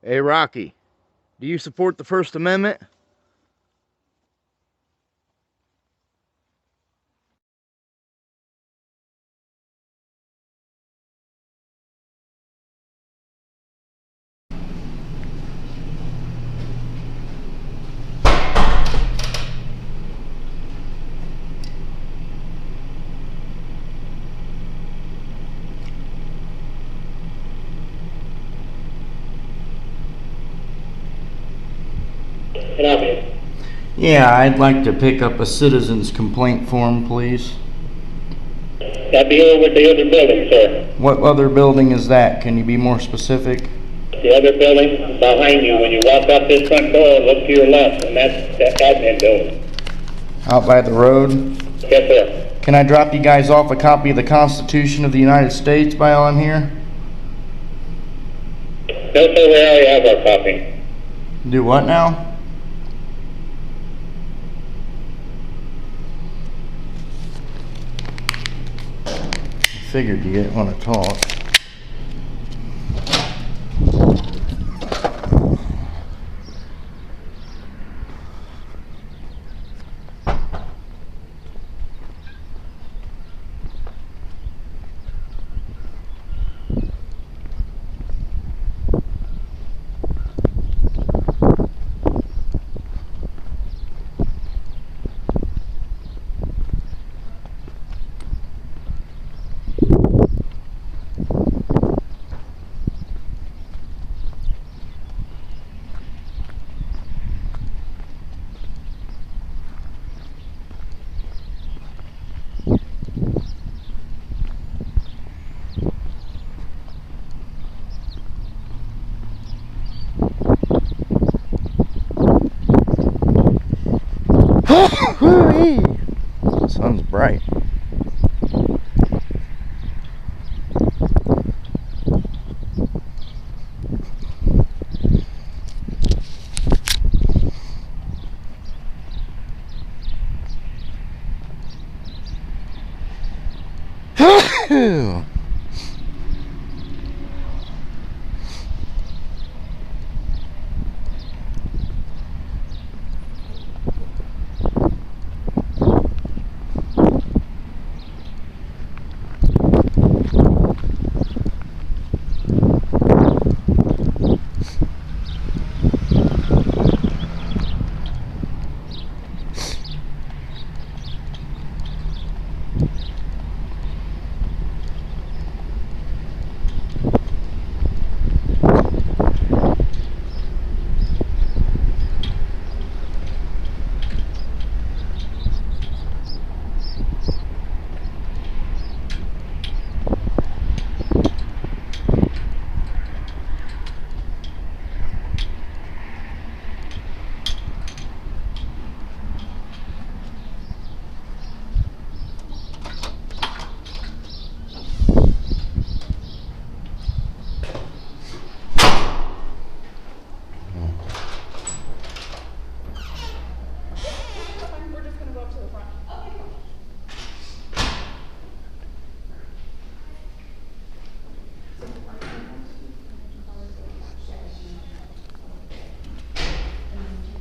Hey, Rocky, do you support the First Amendment? Yeah, I'd like to pick up a citizen's complaint form, please. That'd be over at the other building, sir. What other building is that? Can you be more specific? The other building behind you. When you walk up this front door, look to your left, and that's the admin building. Out by the road? Yes, sir. Can I drop you guys off a copy of the Constitution of the United States while I'm here? No, sir, we already have our copy. Do what now? Figured you didn't want to talk. The sun's bright.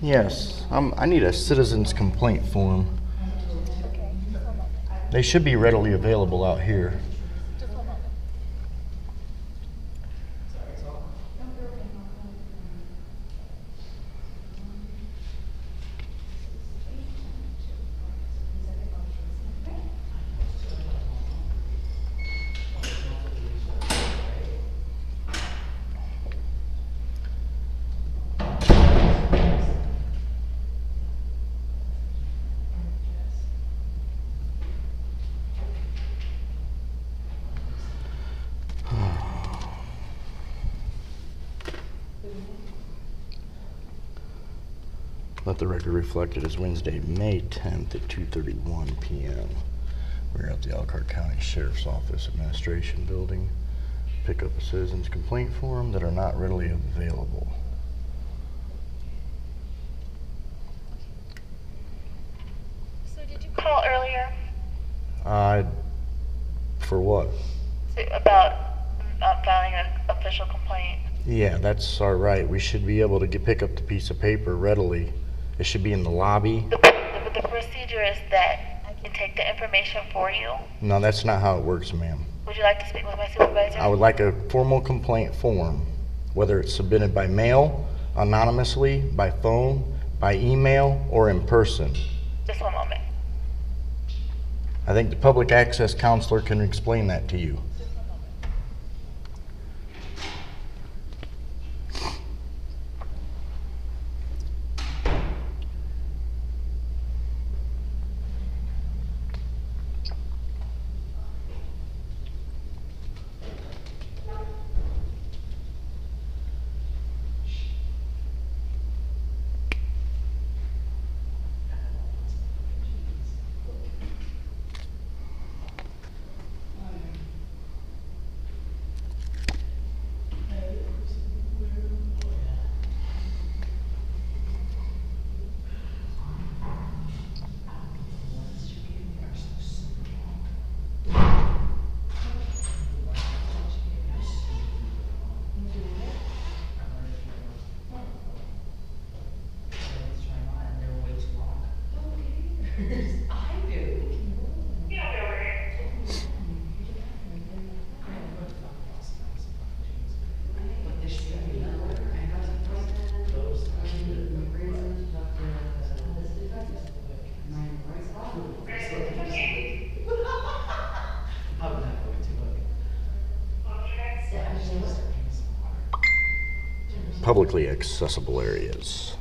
Yes, I need a citizen's complaint form. They should be readily available out here. Let the record reflect it as Wednesday, May 10th at 2:31 p.m. We're at the Elkhart County Sheriff's Office Administration Building. Pick up a citizen's complaint form that are not readily available. So did you call earlier? For what? About not filing an official complaint? Yeah, that's our right. We should be able to pick up the piece of paper readily. It should be in the lobby. The procedure is that I can take the information for you. No, that's not how it works, ma'am. Would you like to speak with my supervisor? I would like a formal complaint form, whether it's submitted by mail, anonymously, by phone, by email, or in person. Just one moment. I think the public access counselor can explain that to you. Publicly accessible areas.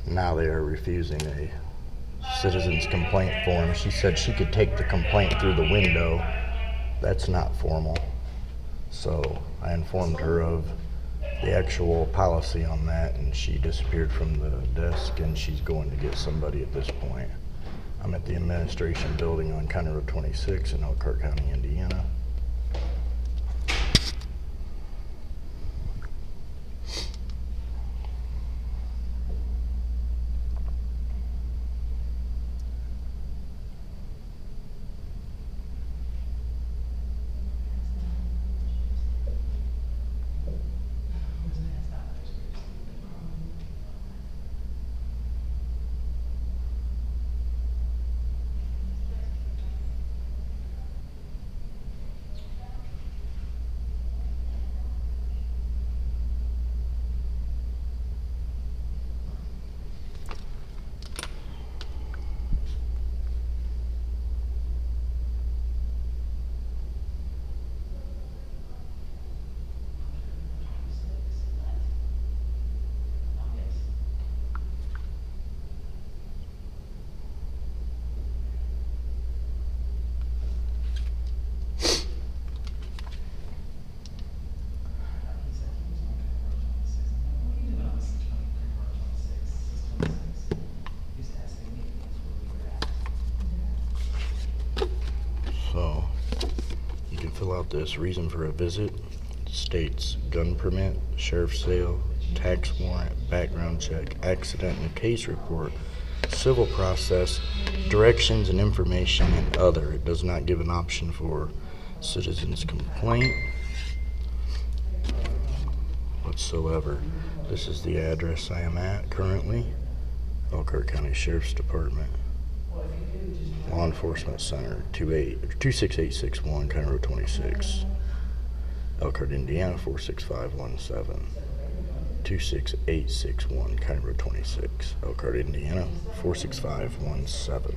Now they are refusing a citizen's complaint form. She said she could take the complaint through the window. That's not formal. So I informed her of the actual policy on that, and she disappeared from the desk, and she's going to get somebody at this point. I'm at the administration building on County Road 26 in Elkhart County, Indiana. So you can fill out this reason for a visit. It states gun permit, sheriff's sale, tax warrant, background check, accident and case report, civil process, directions and information, and other. It does not give an option for citizen's complaint whatsoever. This is the address I am at currently. Elkhart County Sheriff's Department. Law Enforcement Center, 26861, County Road 26. Elkhart, Indiana, 46517. 26861, County Road 26. Elkhart, Indiana, 46517.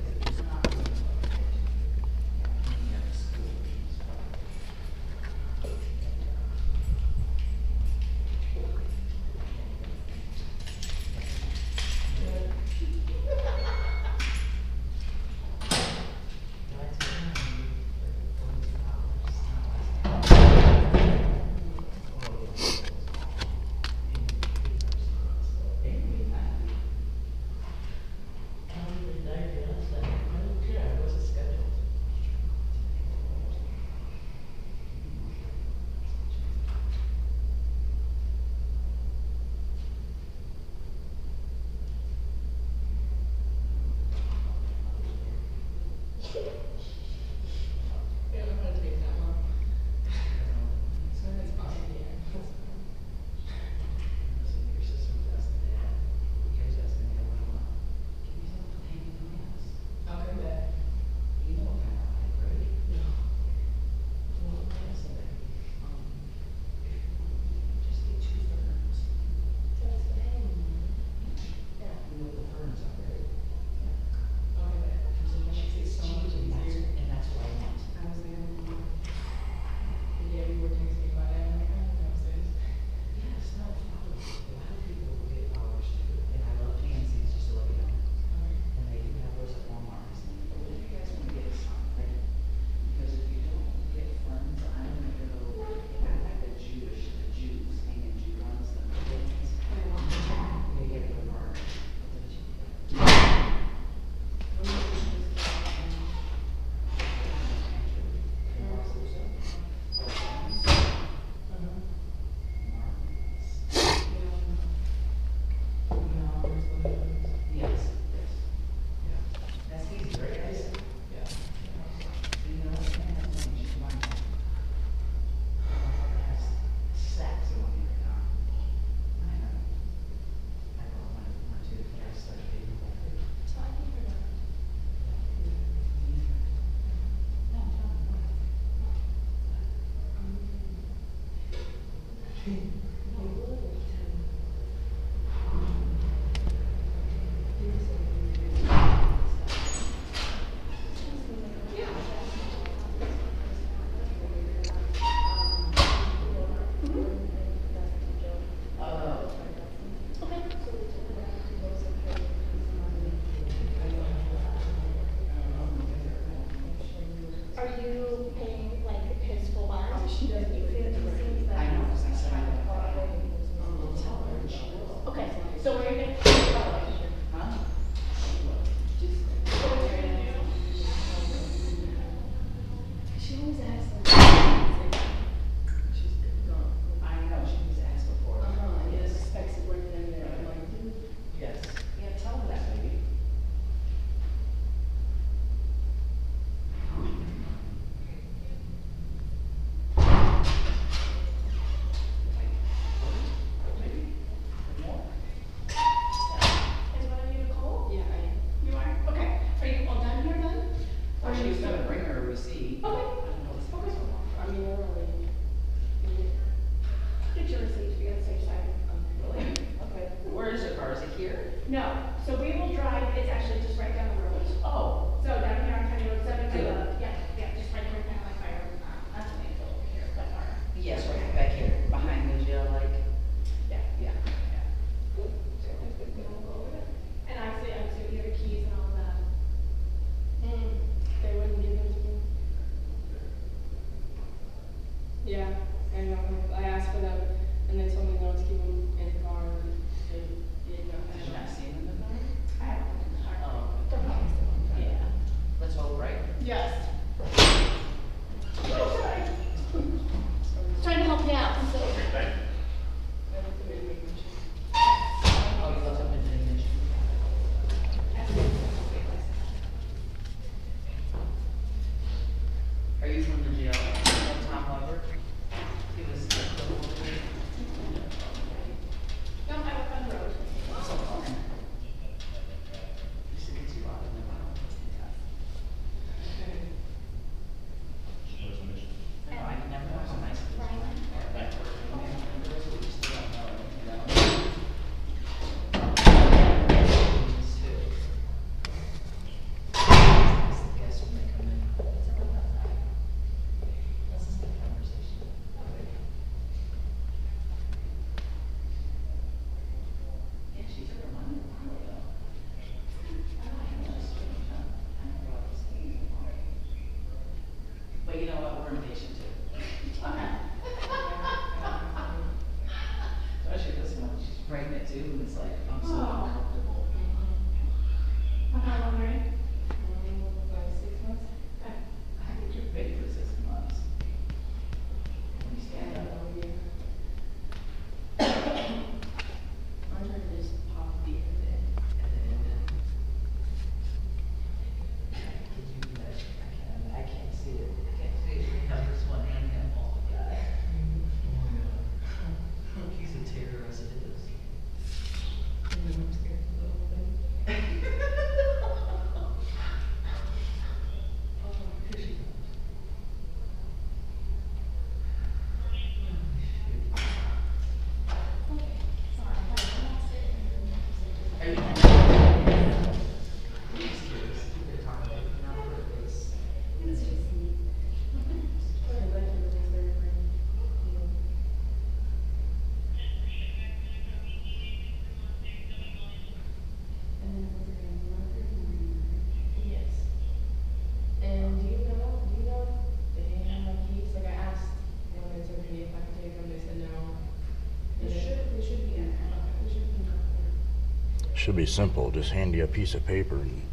should be simple. Just hand you a piece of paper and...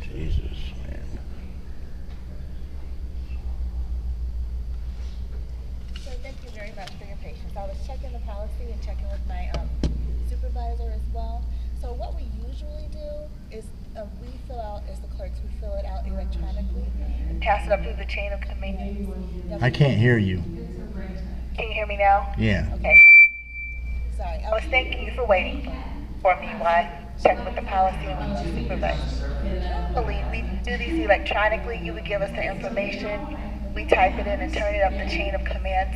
Jesus, man. So thank you very much for your patience. I was checking the policy and checking with my supervisor as well. So what we usually do is we fill out, as the clerks, we fill it out electronically and pass it up through the chain of command. I can't hear you. Can you hear me now? Yeah. Okay. Sorry, I was thanking you for waiting for me while I checked with the policy and with the supervisor. Normally, we do these electronically. You would give us the information. We type it in and turn it up the chain of commands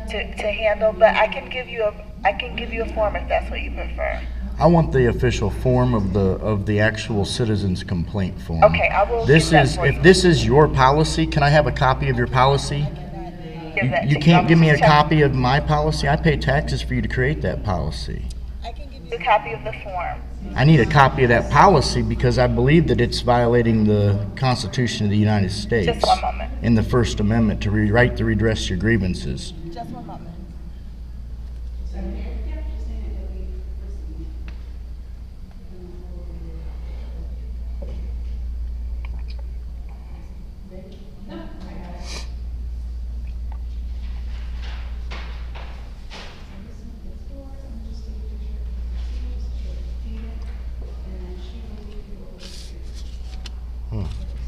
to handle. But I can give you a form if that's what you prefer. I want the official form of the actual citizen's complaint form. Okay, I will. If this is your policy, can I have a copy of your policy? You can't give me a copy of my policy? I pay taxes for you to create that policy. I can give you a copy of the form. I need a copy of that policy because I believe that it's violating the Constitution of the United States. Just one moment. In the First Amendment to right to redress your grievances. Just one moment.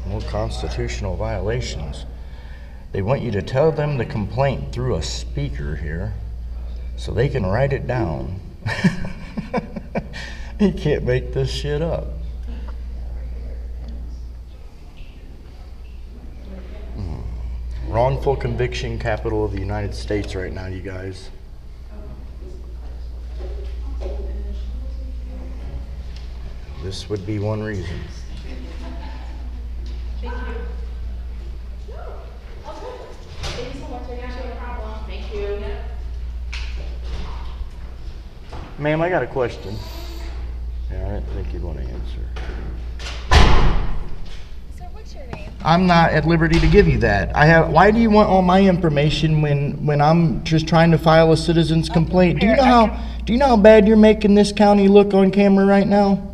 More constitutional violations. They want you to tell them the complaint through a speaker here so they can write it down. You can't make this shit up. Wrongful conviction, capital of the United States right now, you guys. This would be one reason. Ma'am, I got a question. Yeah, I didn't think you'd want to answer. Sir, what's your name? I'm not at liberty to give you that. Why do you want all my information when I'm just trying to file a citizen's complaint? Do you know how bad you're making this county look on camera right now?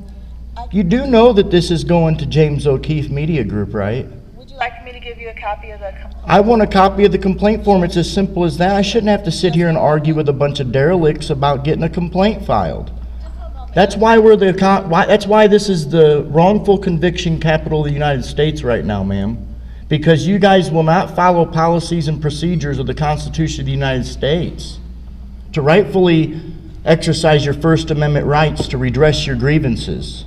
You do know that this is going to James O'Keefe Media Group, right? Would you like me to give you a copy of the complaint? I want a copy of the complaint form. It's as simple as that. I shouldn't have to sit here and argue with a bunch of derelicts about getting a complaint filed. That's why that's why this is the wrongful conviction capital of the United States right now, ma'am. Because you guys will not follow policies and procedures of the Constitution of the United States to rightfully exercise your First Amendment rights to redress your grievances.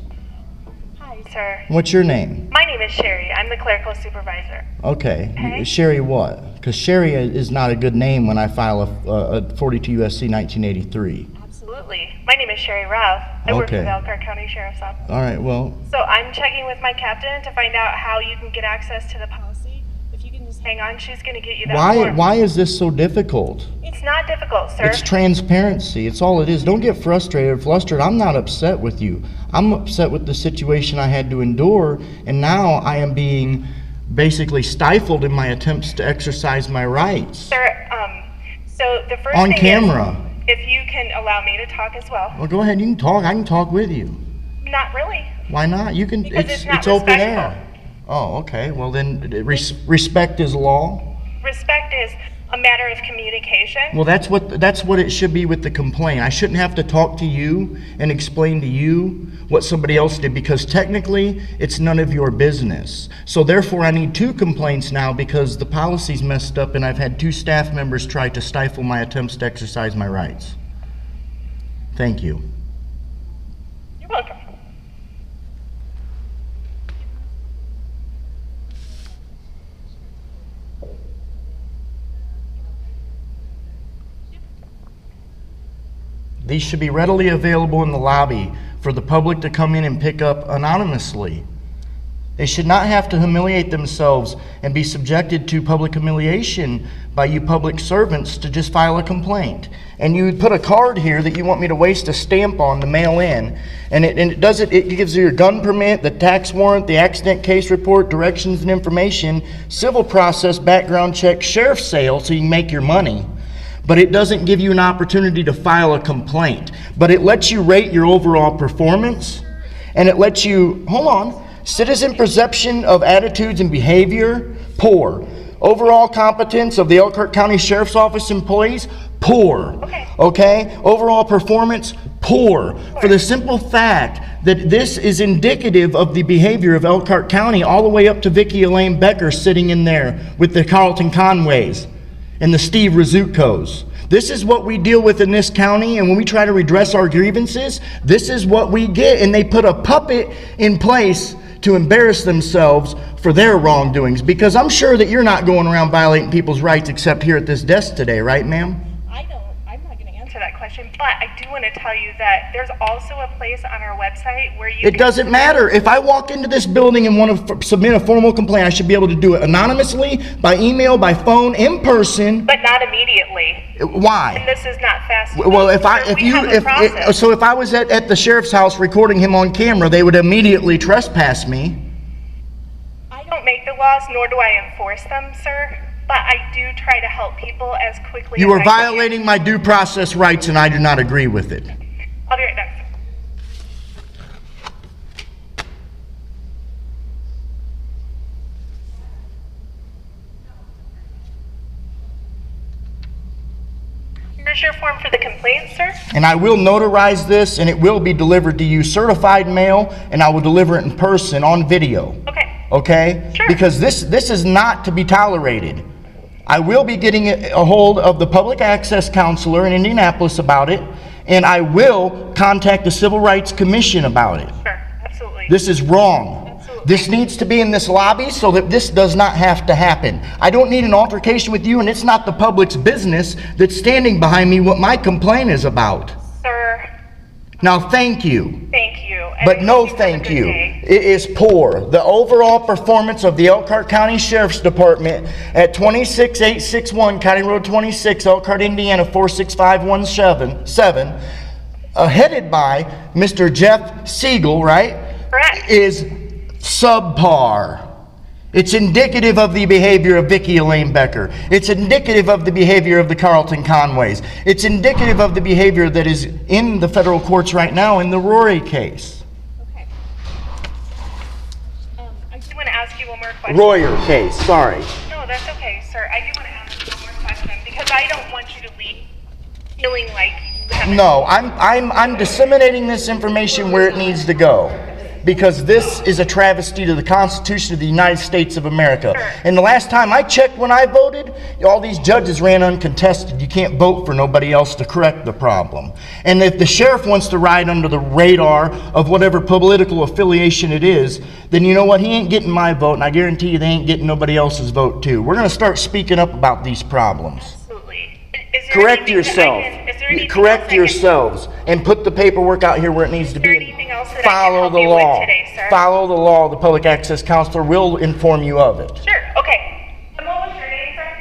Hi, sir. What's your name? My name is Sherry. I'm the clerical supervisor. Okay. Sherry what? Because Sherry is not a good name when I file a 42 U.S.C. 1983. Absolutely. My name is Sherry Ralph. I work for the Elkhart County Sheriff's Office. All right, well. So I'm checking with my captain to find out how you can get access to the policy. If you can just hang on, she's going to get you that form. Why is this so difficult? It's not difficult, sir. It's transparency. It's all it is. Don't get frustrated. I'm not upset with you. I'm upset with the situation I had to endure, and now I am being basically stifled in my attempts to exercise my rights. Sir, so the first on thing camera. Is, if you can allow me to talk as well. Well, go ahead. You can talk. I can talk with you. Not really. Why not? You can. Because It's open air. Oh, okay. Well, then respect is law. Respect is a matter of communication. Well, that's what it should be with the complaint. I shouldn't have to talk to you and explain to you what somebody else did, because technically it's none of your business. So therefore I need 2 complaints now because the policy's messed up and I've had 2 staff members try to stifle my attempts to exercise my rights. Thank you. You're welcome. These should be readily available in the lobby for the public to come in and pick up anonymously. They should not have to humiliate themselves and be subjected to public humiliation by you public servants to just file a complaint. And you put a card here that you want me to waste a stamp on to mail in, and it gives you your gun permit, the tax warrant, the accident case report, directions and information, civil process, background check, sheriff's sale, so you can make your money. but it doesn't give you an opportunity to file a complaint. But it lets you rate your overall performance, and it lets you, hold on, citizen perception of attitudes and behavior, poor. Overall competence of the Elkhart County Sheriff's Office employees, poor. Okay? Overall performance, poor. For the simple fact that this is indicative of the behavior of Elkhart County all the way up to Vicki Elaine Becker sitting in there with the Carlton Conways and the Steve Rizzucos. This is what we deal with in this county, and when we try to redress our grievances, this is what we get. And they put a puppet in place to embarrass themselves for their wrongdoings, because I'm sure that you're not going around violating people's rights except here at this desk today, right, ma'am? I'm not going to answer that question, but I do want to tell you that there's also a place on our website where you It doesn't matter. If I walk into this building and want to submit a formal complaint, I should be able to do it anonymously, by email, by phone, in person. But not immediately. Why? And this is not fast. Well, if I was at the sheriff's house recording him on camera, they would immediately trespass me. I don't make the laws, nor do I enforce them, sir. But I do try to help people as quickly You as are I violating my due process rights, and I do not agree with it. can. I'll be right back, sir. Here's your form for the complaint, sir. And I will notarize this, and it will be delivered to you certified mail, and I will deliver it in person on video. Okay. Okay? Sure. Because this is not to be tolerated. I will be getting a hold of the public access counselor in Indianapolis about it, and I will contact the Civil Rights Commission about it. Sure. Absolutely. This is wrong. Absolutely. This needs to be in this lobby so that this does not have to happen. I don't need an altercation with you, and it's not the public's business that's standing behind me what my complaint is about. Sir, Now, thank you. thank you. And But I no hope have a thank good you. day. It is poor. The overall performance of the Elkhart County Sheriff's Department at 26861 County Road 26, Elkhart, Indiana 46517, headed by Mr. Jeff Siegel, right? Correct. Is subpar. It's indicative of the behavior of Vicki Elaine Becker. It's indicative of the behavior of the Carlton Conways. It's indicative of the behavior that is in the federal courts right now in the Rory case. Okay. I do want to ask you one more question. Royer case, sorry. No, that's okay, sir. I do want to ask you one more question because I don't want you to leave feeling like you haven't. No, I'm disseminating this information where it needs to go, because this is a travesty to the Constitution of the United States of America. Sure. And the last time I checked when I voted, all these judges ran uncontested. You can't vote for nobody else to correct the problem. And if the sheriff wants to ride under the radar of whatever political affiliation it is, then you know what? He ain't getting my vote, and I guarantee you they ain't getting nobody else's vote too. We're going to start speaking up about these problems. Absolutely. Is there Correct anything that I yourself. can- is there anything Correct else I can- yourselves and put the paperwork out here where it needs to Is there be. anything else that I can Follow help the you with law. today, sir? Follow the law. The public access counselor will inform you of it. Sure. Okay. And what was your name, sir?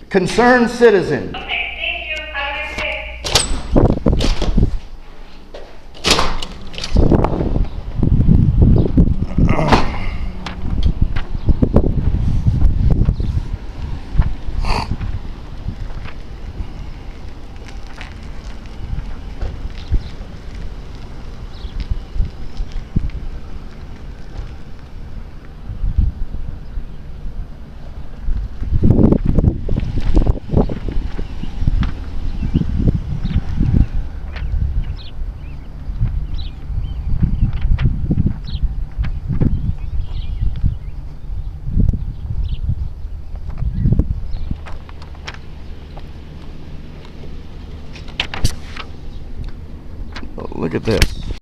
Concerned citizen. Okay. Thank you. Have a nice day. Look at this.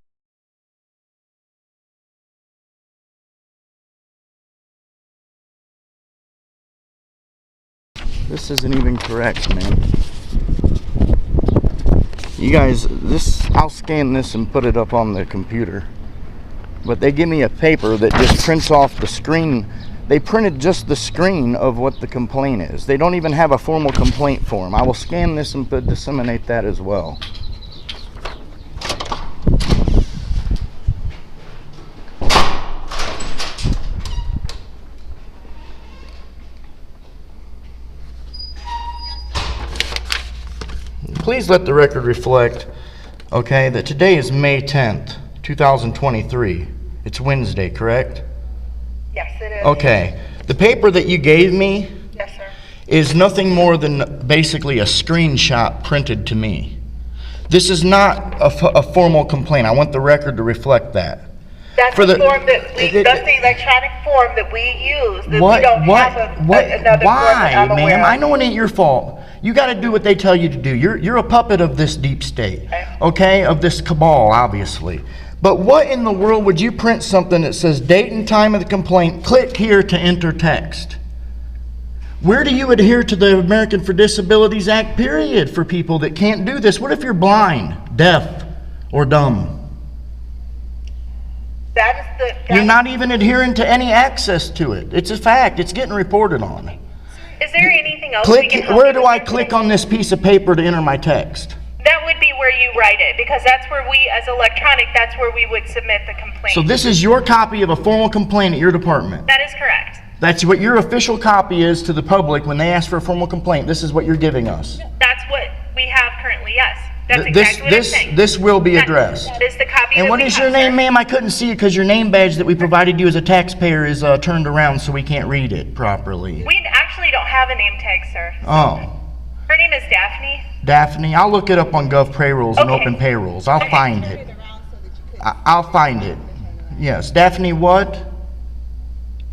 This isn't even correct, man. You guys, I'll scan this and put it up on the computer. But they give me a paper that just prints off the screen. They printed just the screen of what the complaint is. They don't even have a formal complaint form. I will scan this and disseminate that as well. please let the record reflect, okay, that today is May 10th, 2023. It's Wednesday, correct? Yes, it is. Okay. The paper that you gave me Yes, sir. is nothing more than basically a screenshot printed to me. This is not a formal complaint. I want the record to reflect that. That's For the the- form that that's the electronic form that we use. That we don't have another form that I'm aware ma'am? of. I know it ain't your fault. You got to do what they tell you to do. You're a puppet of this deep state, okay? Of this cabal, obviously. But what in the world would you print something that says date and time of the complaint, click here to enter text? Where do you adhere to the American for Disabilities Act, period, for people that can't do this? What if you're blind, deaf, or dumb? You're not even adhering to any access to it. It's a fact. It's getting reported on. Is there anything else we can help Where you do with? I click on this piece of paper to enter my text? That would be where you write it, because that's where we, as electronic, that's where we would submit the complaint. So this is your copy of a formal complaint at your department. That is correct. That's what your official copy is to the public when they ask for a formal complaint. This is what you're giving us. That's what we have currently, yes. That's exactly what I'm saying. This will be addressed. That is the copy And that what we is have, your name, sir. ma'am? I couldn't see it because your name badge that we provided you as a taxpayer is turned around so we can't read it properly. We actually don't have a name tag, sir. Oh, Her name is Daphne. Daphne, I'll look it up on Gov Payrolls and Okay. Open Payrolls. I'll find it. I'll find it. Yes, Daphne what?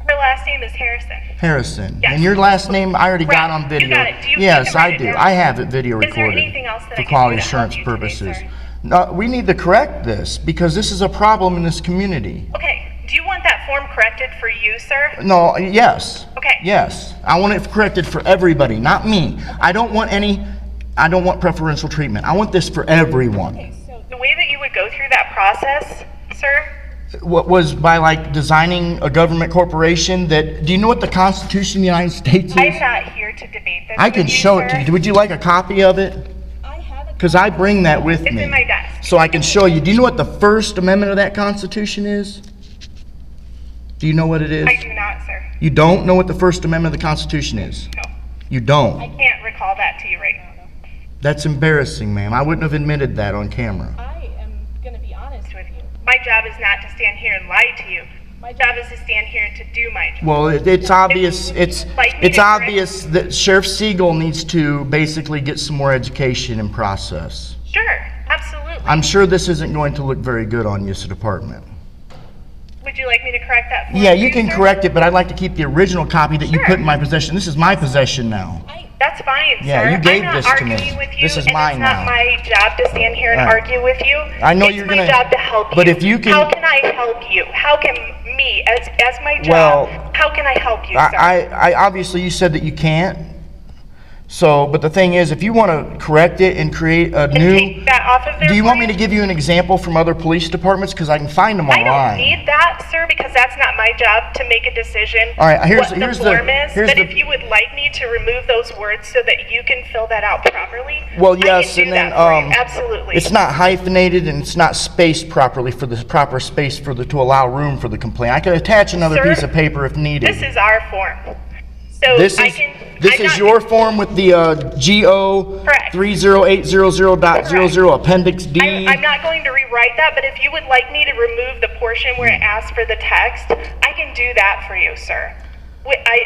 Her last name is Harrison. Harrison. Yes. And your last name I already got Right. on You video. got it. Do you- Yes, you can write I it do. down. I have it video Is there recorded anything else that I for can quality do to help assurance you today, purposes. sir? No, we need to correct this because this is a problem in this community. Okay, do you want that form corrected for you, sir? No, yes. Okay. Yes. I want it corrected for everybody, not me. I don't want preferential treatment. I want this for everyone. The way that you would go through that process, sir, What was by like designing a government corporation that, do you know what the Constitution of the United States is? I'm not here to debate this I can with you, show it sir. to you. Would you like a copy of it? Because I bring that with It's me. in my desk. So I can show you. Do you know what the First Amendment of that Constitution is? Do you know what it is? I do not, sir. You don't know what the First Amendment of the Constitution is? No. You don't? I can't recall that to you right now. That's embarrassing, ma'am. I wouldn't have admitted that on camera. I am going to be honest with you. My job is not to stand here and lie to you. My job is to stand here and to do my job. Well, it's obvious. It's Like me to obvious that Sheriff Siegel needs to basically get some more education and process. Sure, absolutely. I'm sure this isn't going to look very good on you as a department. Would you like me to correct that for Yeah, you can sir? correct it, but I'd like to keep the original copy that you Sure. put in my possession. This is my possession now. That's fine, Yeah, sir. you gave I'm not this to me. arguing with you, This is and mine it's not now. my job to stand here and All right. argue with you. I know it's you're my gonna- job to help you. but if you can- How can I help you? How can me, as my job, Well, how can I help you, sir? I obviously you said that you can't. So, but the thing is, if you want to correct it and create a And new, take that off of there do you for want me to give you an example from other police departments? Because I can find them I don't online. need that, sir, because that's not my job to make a decision. All right, here's what the- the form is. here's But the- if you would like me to remove those words so that you can fill that out properly, Well, I yes, can do and then that for you. Absolutely. it's not hyphenated and it's not spaced properly for the proper space for the to allow room for the complaint. I could attach another Sir, piece of paper if needed. This is our form. So This I is can. this I'm is not- your form with the GO Correct. 30800.00 Appendix D. I'm not going to rewrite that, but if you would like me to remove the portion where it asks for the text, I can do that for you, sir.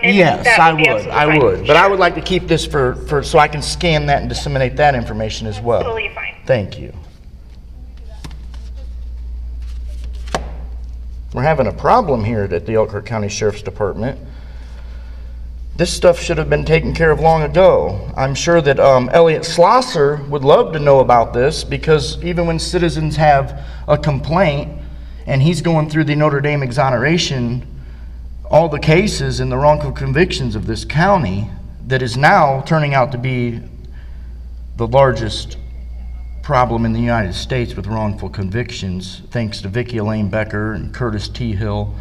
And Yes, that I be would. absolutely I fine. would. But I Sure. would like to keep this for so I can scan that and disseminate that information as well. Totally fine. Thank you. We're having a problem here at the Elkhart County Sheriff's Department. This stuff should have been taken care of long ago. I'm sure that Elliot Schlosser would love to know about this because even when citizens have a complaint and he's going through the Notre Dame exoneration, all the cases and the wrongful convictions of this county that is now turning out to be the largest problem in the United States with wrongful convictions, thanks to Vicki Elaine Becker and Curtis T. Hill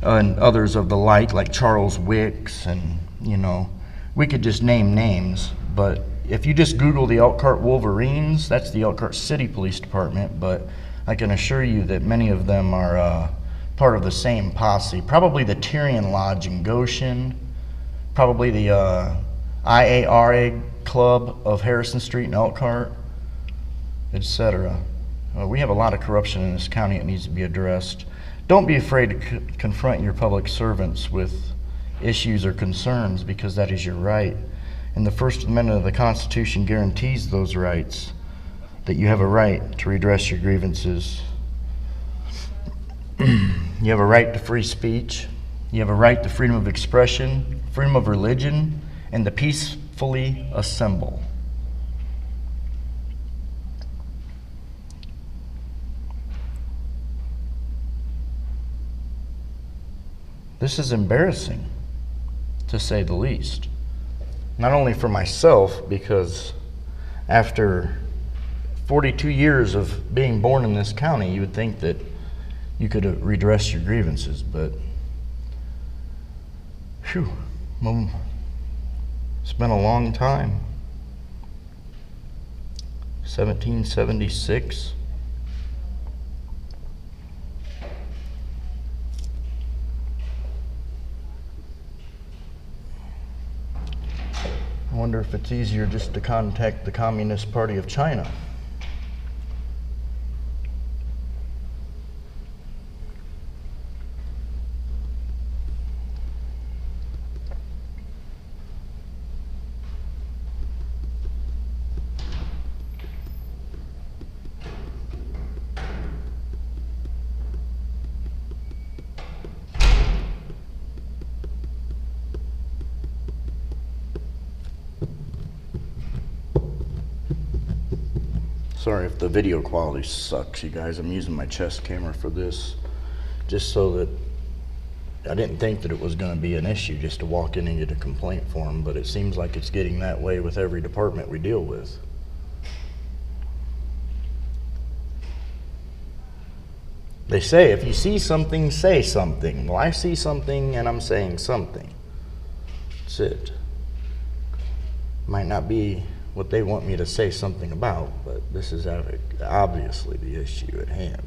and others of the like Charles Wicks, and you know, we could just name names, but if you just Google the Elkhart Wolverines, that's the Elkhart City Police Department, but I can assure you that many of them are part of the same posse. Probably the Tyrion Lodge in Goshen, probably the IARA Club of Harrison Street in Elkhart. etc. We have a lot of corruption in this county that needs to be addressed. Don't be afraid to confront your public servants with issues or concerns, because that is your right. And the First Amendment of the Constitution guarantees those rights, that you have a right to redress your grievances. You have a right to free speech. You have a right to freedom of expression, freedom of religion, and to peacefully assemble. This is embarrassing, to say the least. Not only for myself, because after 42 years of being born in this county, you would think that you could redress your grievances, but phew, it's been a long time. 1776. I wonder if it's easier just to contact the Communist Party of China. Sorry if the video quality sucks, you guys. I'm using my chest camera for this, just so that I didn't think that it was going to be an issue just to walk in and get a complaint form, but it seems like it's getting that way with every department we deal with. They say, if you see something, say something. Well, I see something and I'm saying something. That's it. Might not be what they want me to say something about, but this is obviously the issue at hand.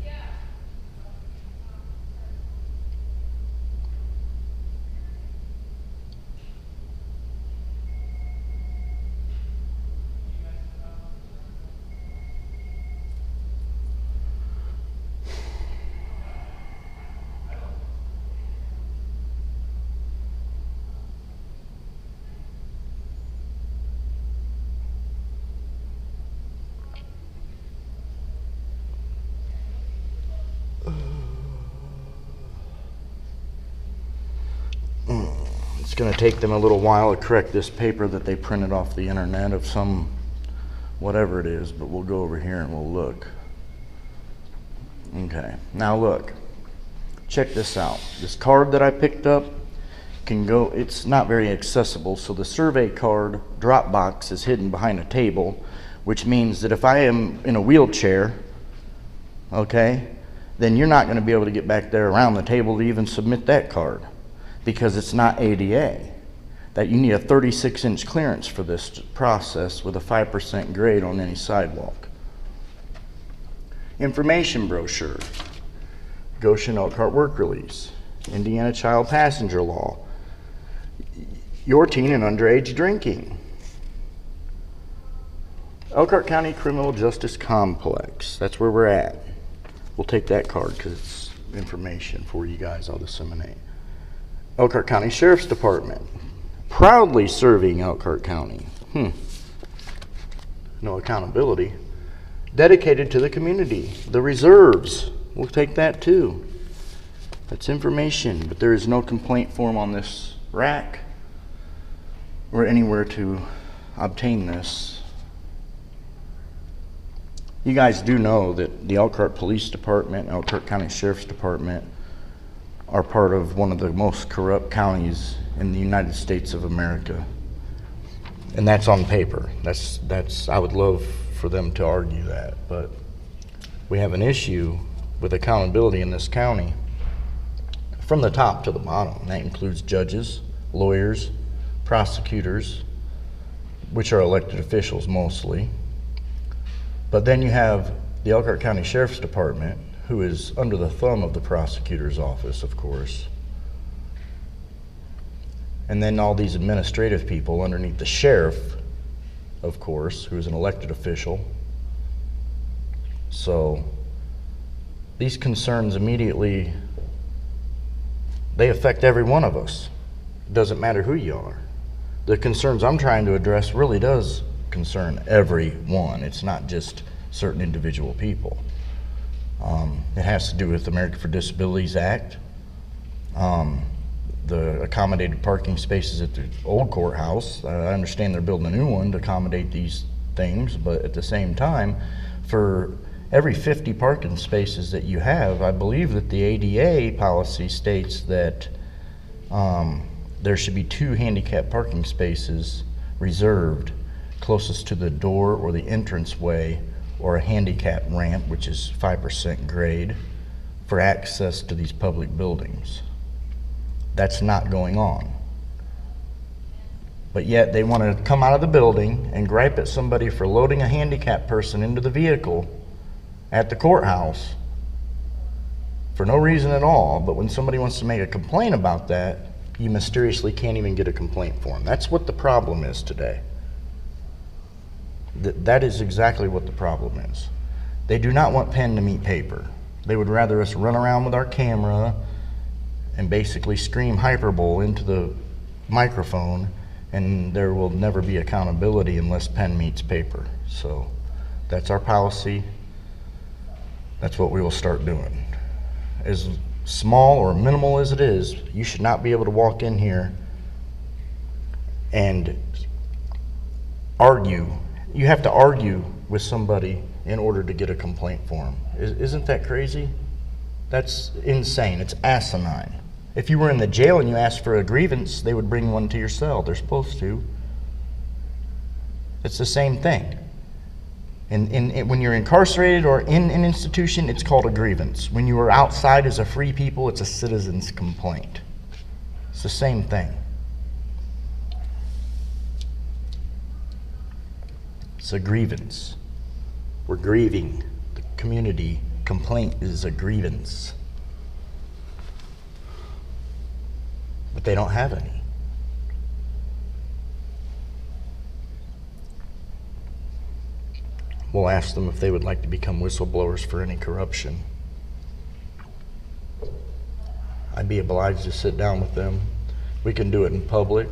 It's going to take them a little while to correct this paper that they printed off the internet of some whatever it is, but we'll go over here and we'll look. Okay, now look, check this out. This card that I picked up can go, it's not very accessible, so the survey card drop box is hidden behind a table, which means that if I am in a wheelchair, okay, then you're not going to be able to get back there around the table to even submit that card, because it's not ADA. That you need a 36-inch clearance for this process with a 5% grade on any sidewalk. Information brochure, Goshen Elkhart work release, Indiana child passenger law, your teen and underage drinking, Elkhart County Criminal Justice Complex. That's where we're at. We'll take that card because it's information for you guys I'll disseminate. Elkhart County Sheriff's Department, proudly serving Elkhart County. No accountability. Dedicated to the community. The reserves, we'll take that too. That's information, but there is no complaint form on this rack or anywhere to obtain this. You guys do know that the Elkhart Police Department, Elkhart County Sheriff's Department are part of one of the most corrupt counties in the United States of America. And that's on paper. That's I would love for them to argue that, but we have an issue with accountability in this county from the top to the bottom. That includes judges, lawyers, prosecutors, which are elected officials mostly. But then you have the Elkhart County Sheriff's Department, who is under the thumb of the prosecutor's office, of course. And then all these administrative people underneath the sheriff, of course, who is an elected official. So these concerns immediately, they affect every one of us. It doesn't matter who you are. The concerns I'm trying to address really does concern everyone. It's not just certain individual people. It has to do with the American for Disabilities Act, the accommodated parking spaces at the old courthouse. I understand they're building a new one to accommodate these things, but at the same time, for every 50 parking spaces that you have, I believe that the ADA policy states that there should be 2 handicap parking spaces reserved closest to the door or the entranceway, or a handicap ramp, which is 5% grade, for access to these public buildings. That's not going on. But yet they want to come out of the building and gripe at somebody for loading a handicapped person into the vehicle at the courthouse for no reason at all. But when somebody wants to make a complaint about that, you mysteriously can't even get a complaint form. That's what the problem is today. That is exactly what the problem is. They do not want pen to meet paper. They would rather us run around with our camera and basically scream hyperbole into the microphone, and there will never be accountability unless pen meets paper. So that's our policy. That's what we will start doing. As small or minimal as it is, you should not be able to walk in here and argue. You have to argue with somebody in order to get a complaint form. Isn't that crazy? That's insane. It's asinine. If you were in the jail and you asked for a grievance, they would bring one to your cell. They're supposed to. It's the same thing. And when you're incarcerated or in an institution, it's called a grievance. When you are outside as a free people, it's a citizen's complaint. It's the same thing. It's a grievance. We're grieving. The community complaint is a grievance. But they don't have any. We'll ask them if they would like to become whistleblowers for any corruption. I'd be obliged to sit down with them. We can do it in public.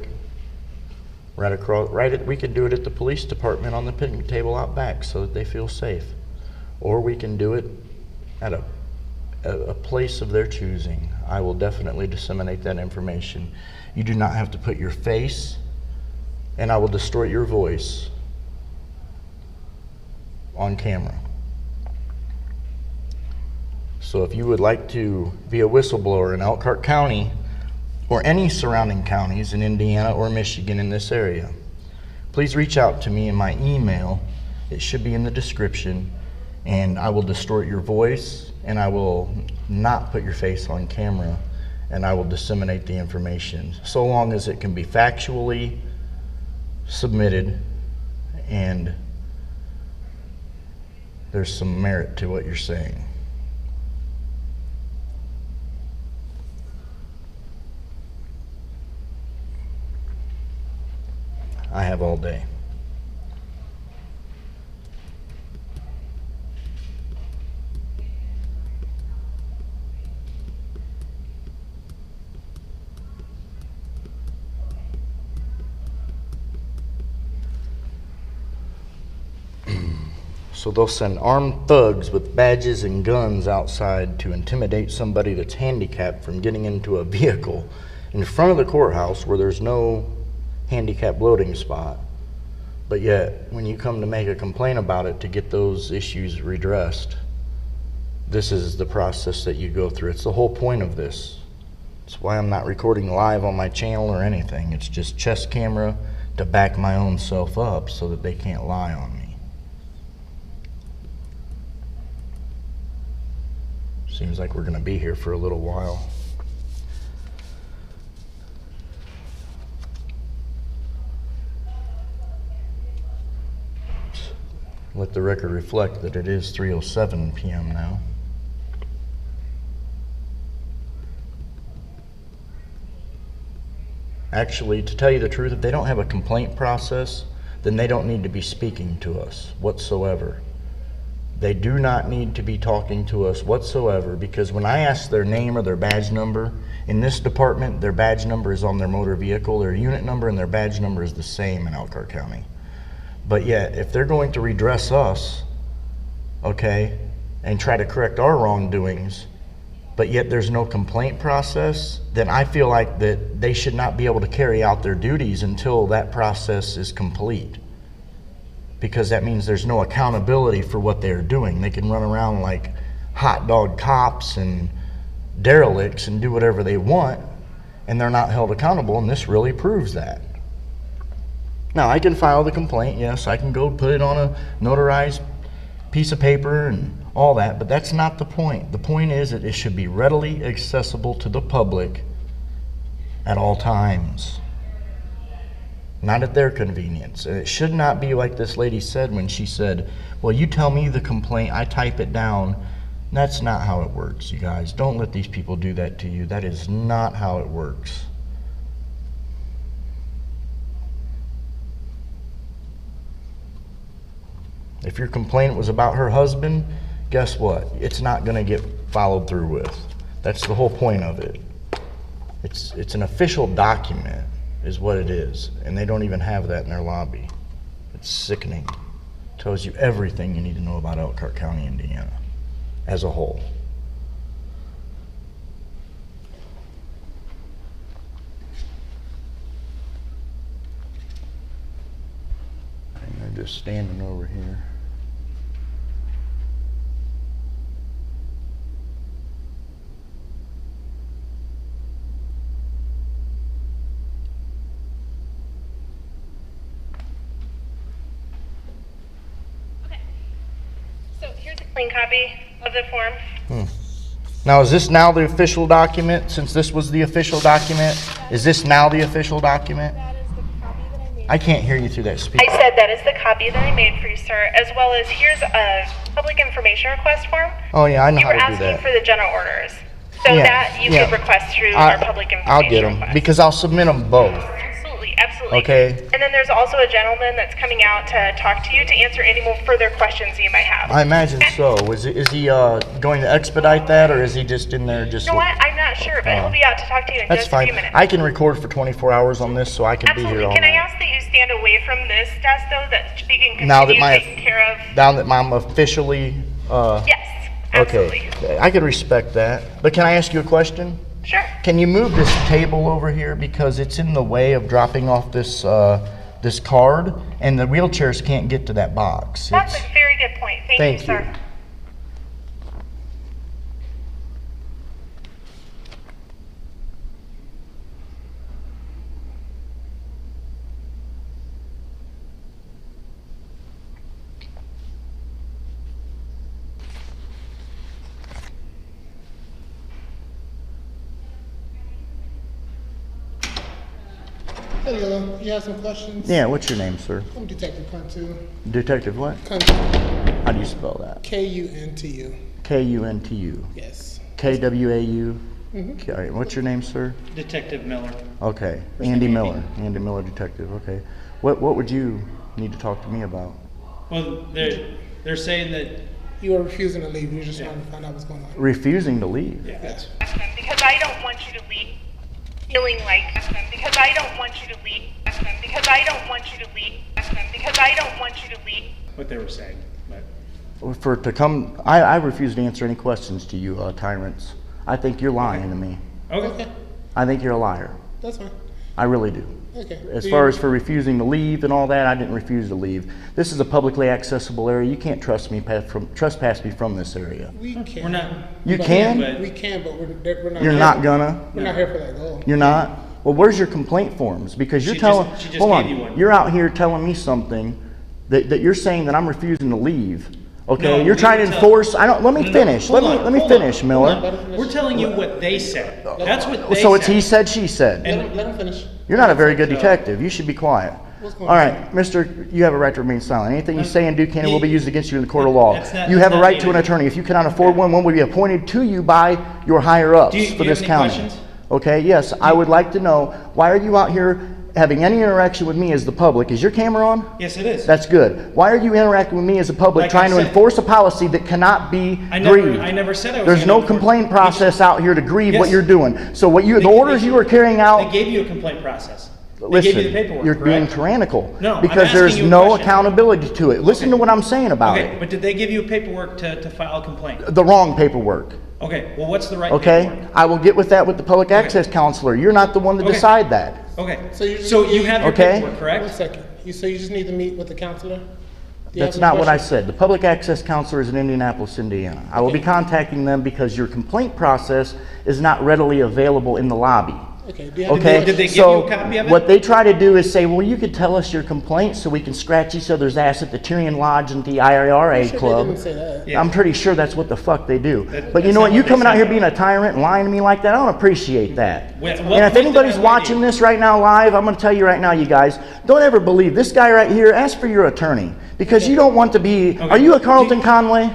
We can do it at the police department on the picnic table out back so that they feel safe. Or we can do it at a place of their choosing. I will definitely disseminate that information. You do not have to put your face, and I will distort your voice on camera. So if you would like to be a whistleblower in Elkhart County, or any surrounding counties in Indiana or Michigan in this area, please reach out to me in my email. It should be in the description, and I will distort your voice, and I will not put your face on camera, and I will disseminate the information so long as it can be factually submitted and there's some merit to what you're saying. I have all day. So they'll send armed thugs with badges and guns outside to intimidate somebody that's handicapped from getting into a vehicle in front of the courthouse where there's no handicap loading spot. But yet, when you come to make a complaint about it to get those issues redressed, this is the process that you go through. It's the whole point of this. It's why I'm not recording live on my channel or anything. It's just chest camera to back my own self up so that they can't lie on me. Seems like we're going to be here for a little while. Let the record reflect that it is 3:07 p.m. now. Actually, to tell you the truth, if they don't have a complaint process, then they don't need to be speaking to us whatsoever. They do not need to be talking to us whatsoever, because when I ask their name or their badge number, in this department, their badge number is on their motor vehicle, their unit number and their badge number is the same in Elkhart County. But yet, if they're going to redress us, okay, and try to correct our wrongdoings, but yet there's no complaint process, then I feel like that they should not be able to carry out their duties until that process is complete. Because that means there's no accountability for what they're doing. They can run around like hot dog cops and derelicts and do whatever they want, and they're not held accountable, and this really proves that. Now, I can file the complaint, yes, I can go put it on a notarized piece of paper and all that, but that's not the point. The point is that it should be readily accessible to the public at all times. Not at their convenience. And it should not be like this lady said when she said, well, you tell me the complaint, I type it down. That's not how it works, you guys. Don't let these people do that to you. That is not how it works. If your complaint was about her husband, guess what? It's not going to get followed through with. That's the whole point of it. It's an official document is what it is, and they don't even have that in their lobby. It's sickening. It tells you everything you need to know about Elkhart County, Indiana, as a whole. And they're just standing over here. Clean copy of the form. Now, is this now the official document? Since this was the official document, is this now the official document? That is the copy that I made. I can't hear you through that speaker. I said that is the copy that I made for you, sir, as well as here's a public information request form. Oh yeah, I know You how were to do asking that. for the general orders, so Yeah, that you yeah. could request through our public information I'll get them request. because I'll submit them both. Absolutely, absolutely. Okay. And then there's also a gentleman that's coming out to talk to you to answer any more further questions you might have. I imagine so. Is he going to expedite that, or is he just in there just? You know what? I'm not sure, but he'll be out to talk to you in That's just a fine. few minutes. I can record for 24 hours on this, so I can be Absolutely. here all Can I night. ask that you stand away from this desk, though, that she can Now that continue taking care of? now that I'm officially. Yes, absolutely. Okay, I could respect that. But can I ask you a question? Sure. Can you move this table over here because it's in the way of dropping off this this card, and the wheelchairs can't get to that box. That's a very good point. Thank you, sir. Hello, you have some questions? Yeah, what's your name, sir? I'm Detective Kuntu. Detective what? Kuntu. How do you spell that? K-U-N-T-U. K-U-N-T-U. Yes. K-W-A-U? Okay, all right. What's your name, sir? Detective Miller. Okay, Andy Miller. Andy Miller, detective. Okay. What would you need to talk to me about? Well, they're saying that. You were refusing to leave. You were just trying to find out what's going on. Refusing to leave. Yeah. Yes. Because I don't want you to leave feeling like because I don't want you to leave because I don't want you to leave because I don't want you to leave. What they were saying, but I refuse to answer any questions to you, tyrants. I think you're lying to me. okay. I think you're a liar. That's fine. I really do. Okay. As far as for refusing to leave and all that, I didn't refuse to leave. This is a publicly accessible area. You can't trespass me from this area. We can. We're not. You But- can? But We can, but we're not. You're here not for- gonna? We're not here for that goal. You're not? Well, where's your complaint forms? Because you're She telling, just hold gave you on, one. you're out here telling me something that you're saying that I'm refusing to leave. Okay, No, you're we trying to tell- enforce, let me No, finish. hold Let on, me hold finish, on, Miller. Let him finish. we're telling you what they said. That's what they So it's said. he said, she said. Let him finish. You're not a very good detective. You should be quiet. What's going All on? right, mister, you have a right to remain silent. Anything you say and do can and will be used against you in the court of law. That's not- You have a that's right not to an needed. attorney. If you cannot afford one will be appointed to you by your higher ups Do you for have this any county. questions? Okay, yes, I would like to know, why are you out here having any interaction with me as the public. Is your camera on? Yes, it is. That's good. Why are you interacting with me as a public, Like trying I to said- enforce a policy that cannot be grieved? I never said I was. There's gonna no enforce- complaint process out here to grieve what Yes. you're doing. So what you, the They- orders they- you are carrying They out, gave you a complaint process. They listen, gave you the paperwork, you're being correct? tyrannical. No, I'm because asking there's you a no question. accountability to it. Listen to what I'm saying about Okay, it. but did they give you paperwork to file a complaint? The wrong paperwork. Okay, well, what's the right Okay? paperwork? I will get with that with the public access counselor. You're not the one to Okay. decide that. Okay, So you just- so you have your Okay. paperwork, One correct? second. So you just need to meet with the counselor? Do you That's have any not what I questions? said. The public access counselor is in Indianapolis, Indiana. I will be contacting them because your complaint process is not readily available in the lobby. Okay. Do you have Okay, any Did they give so you a copy of it? what they try to do is say, well, you could tell us your complaint so we can scratch each other's ass at the Tyrion Lodge and the IRA Sure, they club. didn't say that. Yeah. I'm pretty sure that's what the fuck they do. That- But you that's know not what? You what they coming out said. here being a tyrant and lying to me like that, I don't appreciate that. What And point if did anybody's I lie to watching you? this right now live, I'm going to tell you right now, you guys, don't ever believe this guy right here. Ask for your attorney because you don't want to be. Okay. Are you a Carlton Conway?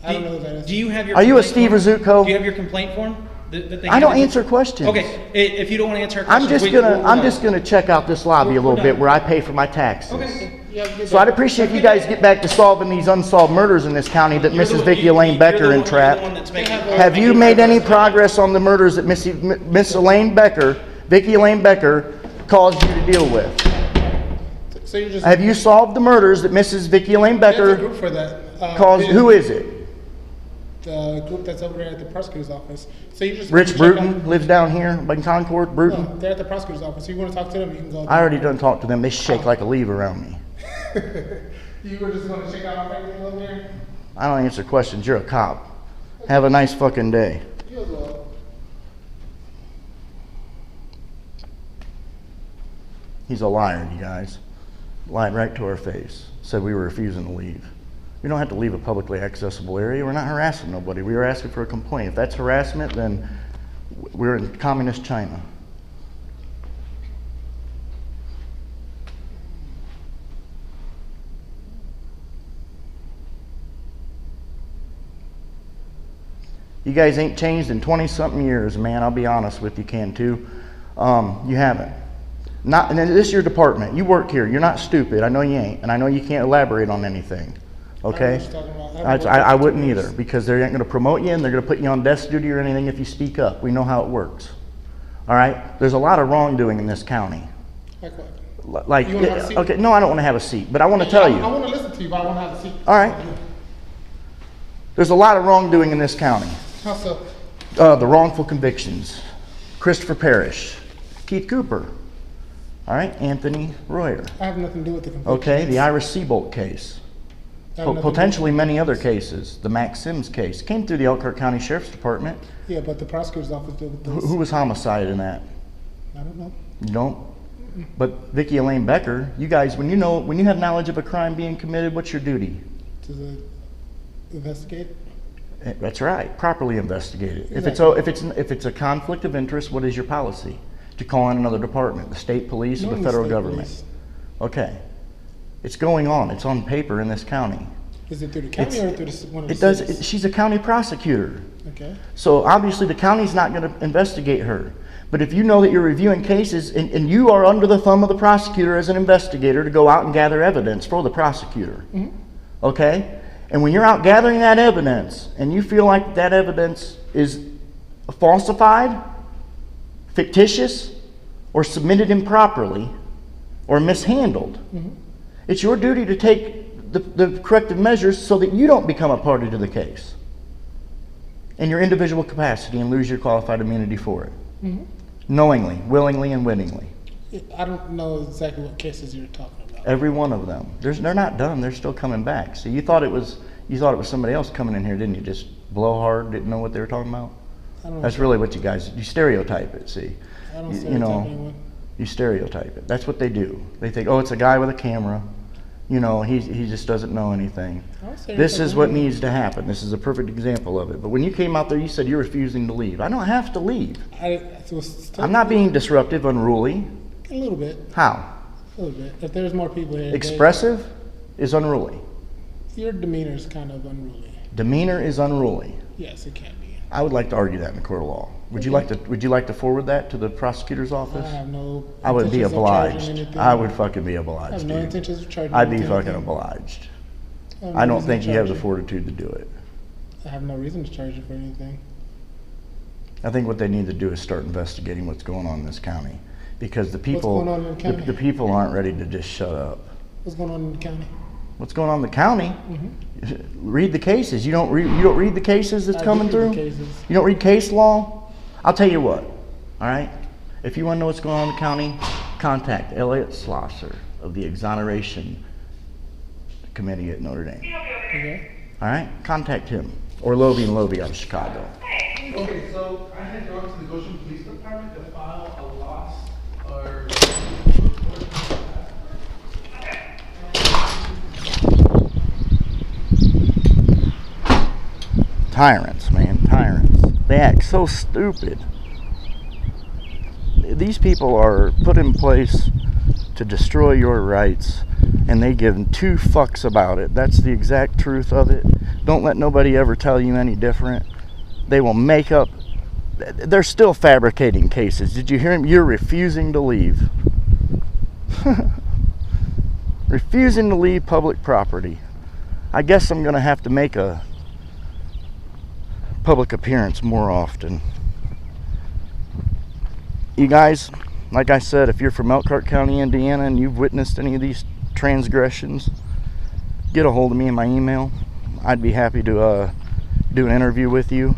I don't know who that is. Do you have your? Are you a complaint Steve form? Rizzuto? Do you have your complaint form? That they I don't handed you? answer questions. Okay, if you don't want to answer a I'm question, just gonna check out this lobby a little We're bit done. where I pay for my taxes. Okay. You have to get So I'd that. appreciate if you guys get back to solving these unsolved murders in this county that Mrs. Vicki Elaine Becker entrapped. Have you made any progress on the murders that Miss Elaine Becker, Vicki Elaine Becker, caused you to deal with? So you just. Have you solved the murders that Mrs. Vicki Elaine There's a Becker group for that. caused? Who is it? The group that's over there at the prosecutor's office. So you just. Rich check Bruton out- lives down here in Concord. Bruton. No, they're at the prosecutor's office. So you want to talk to them, you can go. I already done talked to them. They shake like a leaf around me. You were just going to check out everything over there? I don't answer questions. You're a cop. Have a nice fucking day. You as well. He's a liar, you guys. Lied right to our face. Said we were refusing to leave. We don't have to leave a publicly accessible area. We're not harassing nobody. We were asking for a complaint. If that's harassment, then we're in communist China. You guys ain't changed in 20-something years, man. I'll be honest with you, can too. You haven't. Not, and this is your department. You work here. You're not stupid. I know you ain't, and I know you can't elaborate on anything. Okay? I don't know what you're talking about. I wouldn't either, because they ain't going to promote you and they're going to put you on desk duty or anything if you speak up. We know how it works. All right? There's a lot of wrongdoing in this county. Like what? Like, You wanna have a seat? okay, no, I don't want to have a seat, but I want to tell you. I want to listen to you, but I want to have a seat. All right. There's a lot of wrongdoing in this county. How so? The wrongful convictions. Christopher Parrish, Keith Cooper, all right, Anthony Royer. I have nothing to do with the conviction. Okay, the Iris Seabolt case. I have nothing to do- Potentially many other cases. The Max Sims case came through the Elkhart County Sheriff's Department. Yeah, but the prosecutor's office deal with those. Who was homicide in that? I don't know. You don't? But Vicki Elaine Becker, you guys, when you have knowledge of a crime being committed, what's your duty? To investigate. That's right. Properly investigate it. Exactly. If it's a conflict of interest, what is your policy? To call in another department, the state police or Normally the federal state government? police. Okay. It's going on. It's on paper in this county. Is it through the county or through one of the It does. cities? She's a county prosecutor. Okay. So obviously the county's not going to investigate her. But if you know that you're reviewing cases and you are under the thumb of the prosecutor as an investigator to go out and gather evidence for the prosecutor, okay? And when you're out gathering that evidence and you feel like that evidence is falsified, fictitious, or submitted improperly, or mishandled, it's your duty to take the corrective measures so that you don't become a party to the case in your individual capacity and lose your qualified immunity for it. Knowingly, willingly, and wittingly. I don't know exactly what cases you're talking about. Every one of them. They're not done. They're still coming back. So you thought it was somebody else coming in here, didn't you? Just blow hard, didn't know what they were talking about. I don't That's really what you guys. You stereotype it. See, I don't you stereotype know, anyone. you stereotype it. That's what they do. They think, oh, it's a guy with a camera. You know, he just doesn't know anything. I don't stereotype This is what anyone. needs to happen. This is a perfect example of it. But when you came out there, you said you're refusing to leave. I don't have to leave. I'm not being disruptive, unruly. A little bit. How? A little bit. If there's more people here. Expressive is unruly. Your demeanor is kind of unruly. Demeanor is unruly. Yes, it can be. I would like to argue that in the court of law. Would you like to forward that to the prosecutor's office? I have no I would be intentions of charging obliged. anything. I would fucking be I obliged. have no dude. intentions of charging I'd be anything. fucking obliged. have no I don't reason think to you have the charge fortitude to do it. I have no reason to charge you for anything. I think what they need to do is start investigating what's going on in this county, because the people, going on in the county? the people aren't ready to just shut up. What's going on in the county? What's going on in the county? Mm-hmm. Read the cases. You don't read the cases that's I coming do read through. the cases. You don't read case law. I'll tell you what. All right. If you want to know what's going on in the county, contact Elliot Slosser of the Exoneration Committee at Notre Dame. Okay. All right. Contact him, or Lovey and Lovey out of Chicago. Okay, so I had gone to the Goshen Police Department to file a loss or Tyrants, man, tyrants. They act so stupid. These people are put in place to destroy your rights, and they give two fucks about it. That's the exact truth of it. Don't let nobody ever tell you any different. They will make up. They're still fabricating cases. Did you hear him? You're refusing to leave. Refusing to leave public property. I guess I'm going to have to make a public appearance more often. You guys, like I said, if you're from Elkhart County, Indiana, and you've witnessed any of these transgressions, get a hold of me in my email. I'd be happy to do an interview with you.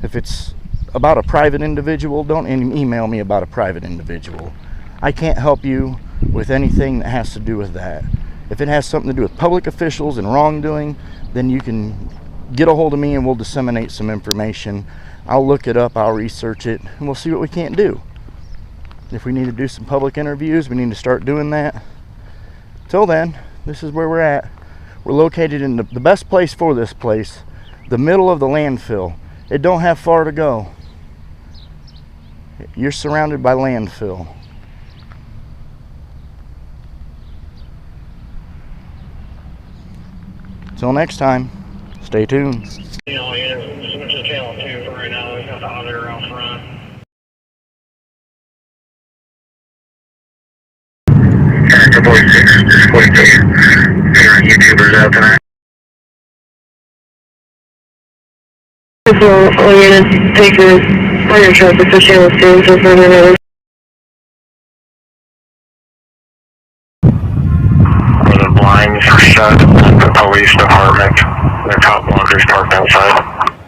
If it's about a private individual, don't email me about a private individual. I can't help you with anything that has to do with that. If it has something to do with public officials and wrongdoing, then you can get a hold of me and we'll disseminate some information. I'll look it up, I'll research it, and we'll see what we can't do. If we need to do some public interviews, we need to start doing that. Till then, this is where we're at. We're located in the best place for this place, the middle of the landfill. It don't have far to go. You're surrounded by landfill. Till next time, stay tuned. Channel unit, switch to channel 2 for right now. We've got the auditor out front. The voice 6, 42. YouTubers out tonight. So all units take your fire truck to channel 2 so for another. The blinds are shut in the police department. Their top blockers parked outside.